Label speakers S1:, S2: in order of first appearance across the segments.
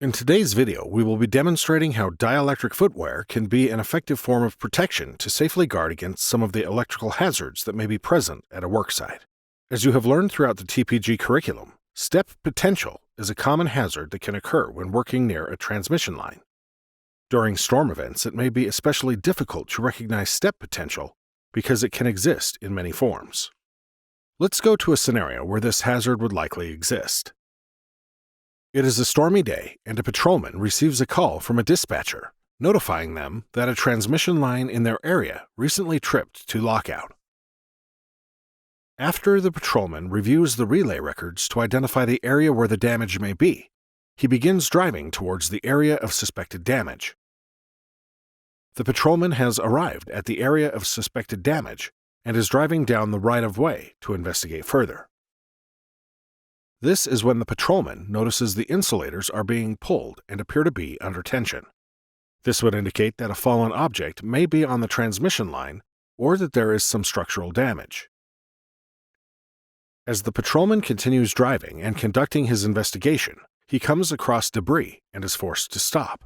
S1: In today's video, we will be demonstrating how dielectric footwear can be an effective form of protection to safely guard against some of the electrical hazards that may be present at a worksite. As you have learned throughout the TPG curriculum, step potential is a common hazard that can occur when working near a transmission line. During storm events, it may be especially difficult to recognize step potential because it can exist in many forms. Let's go to a scenario where this hazard would likely exist. It is a stormy day, and a patrolman receives a call from a dispatcher, notifying them that a transmission line in their area recently tripped to lockout. After the patrolman reviews the relay records to identify the area where the damage may be, he begins driving towards the area of suspected damage. The patrolman has arrived at the area of suspected damage and is driving down the right-of-way to investigate further. This is when the patrolman notices the insulators are being pulled and appear to be under tension. This would indicate that a fallen object may be on the transmission line or that there is some structural damage. As the patrolman continues driving and conducting his investigation, he comes across debris and is forced to stop.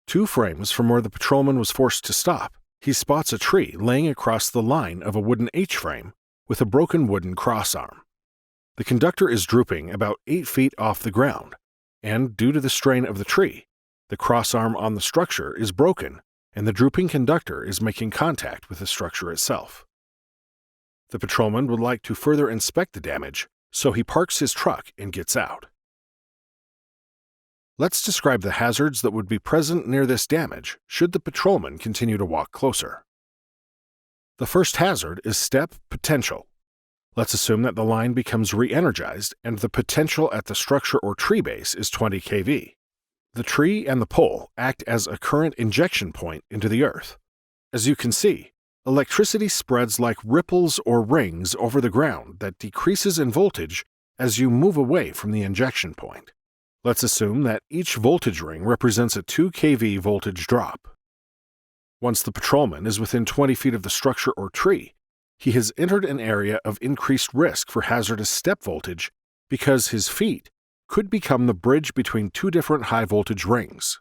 S1: 2 frames from where the patrolman was forced to stop, he spots a tree laying across the line of a wooden H-frame with a broken wooden crossarm. The conductor is drooping about 8 feet off the ground, and due to the strain of the tree, the crossarm on the structure is broken and the drooping conductor is making contact with the structure itself. The patrolman would like to further inspect the damage, so he parks his truck and gets out. Let's describe the hazards that would be present near this damage should the patrolman continue to walk closer. The first hazard is step potential. Let's assume that the line becomes re-energized and the potential at the structure or tree base is 20 kV. The tree and the pole act as a current injection point into the earth. As you can see, electricity spreads like ripples or rings over the ground that decreases in voltage as you move away from the injection point. Let's assume that each voltage ring represents a 2 kV voltage drop. Once the patrolman is within 20 feet of the structure or tree, he has entered an area of increased risk for hazardous step voltage because his feet could become the bridge between 2 different high-voltage rings.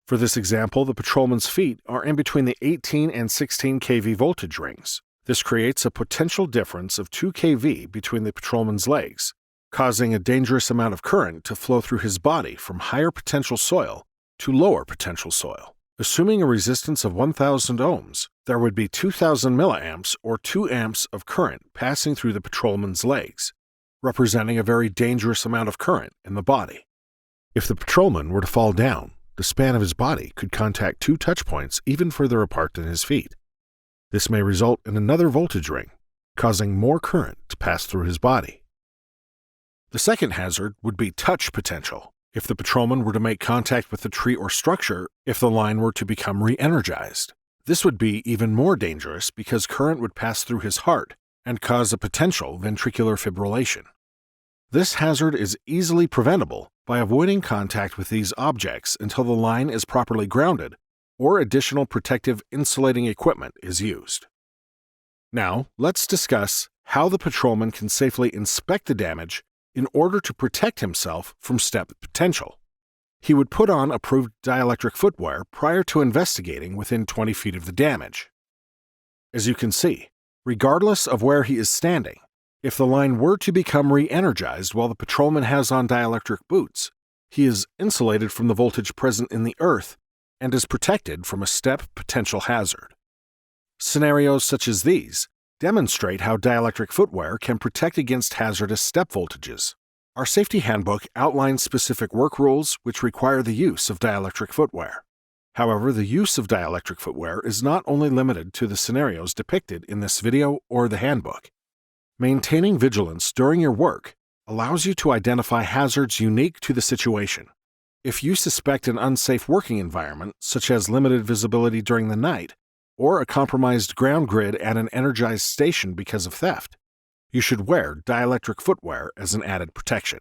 S1: For this example, the patrolman's feet are in between the 18 and 16 kV voltage rings. This creates a potential difference of 2 kV between the patrolman's legs, causing a dangerous amount of current to flow through his body from higher potential soil to lower potential soil. Assuming a resistance of 1,000 ohms, there would be 2,000 milliamps or 2 amps of current passing through the patrolman's legs, representing a very dangerous amount of current in the body. If the patrolman were to fall down, the span of his body could contact 2 touch points even further apart than his feet. This may result in another voltage ring, causing more current to pass through his body. The second hazard would be touch potential. If the patrolman were to make contact with the tree or structure, if the line were to become re-energized. This would be even more dangerous because current would pass through his heart and cause a potential ventricular fibrillation. This hazard is easily preventable by avoiding contact with these objects until the line is properly grounded or additional protective insulating equipment is used. Now, let's discuss how the patrolman can safely inspect the damage in order to protect himself from step potential. He would put on approved dielectric footwear prior to investigating within 20 feet of the damage. As you can see, regardless of where he is standing, if the line were to become re-energized while the patrolman has on dielectric boots, he is insulated from the voltage present in the earth and is protected from a step potential hazard. Scenarios such as these demonstrate how dielectric footwear can protect against hazardous step voltages. Our safety handbook outlines specific work rules which require the use of dielectric footwear. However, the use of dielectric footwear is not only limited to the scenarios depicted in this video or the handbook. Maintaining vigilance during your work allows you to identify hazards unique to the situation. If you suspect an unsafe working environment, such as limited visibility during the night, or a compromised ground grid at an energized station because of theft, you should wear dielectric footwear as an added protection.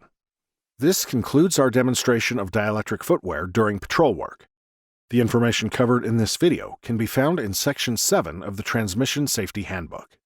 S1: This concludes our demonstration of dielectric footwear during patrol work. The information covered in this video can be found in Section 7 of the Transmission Safety Handbook.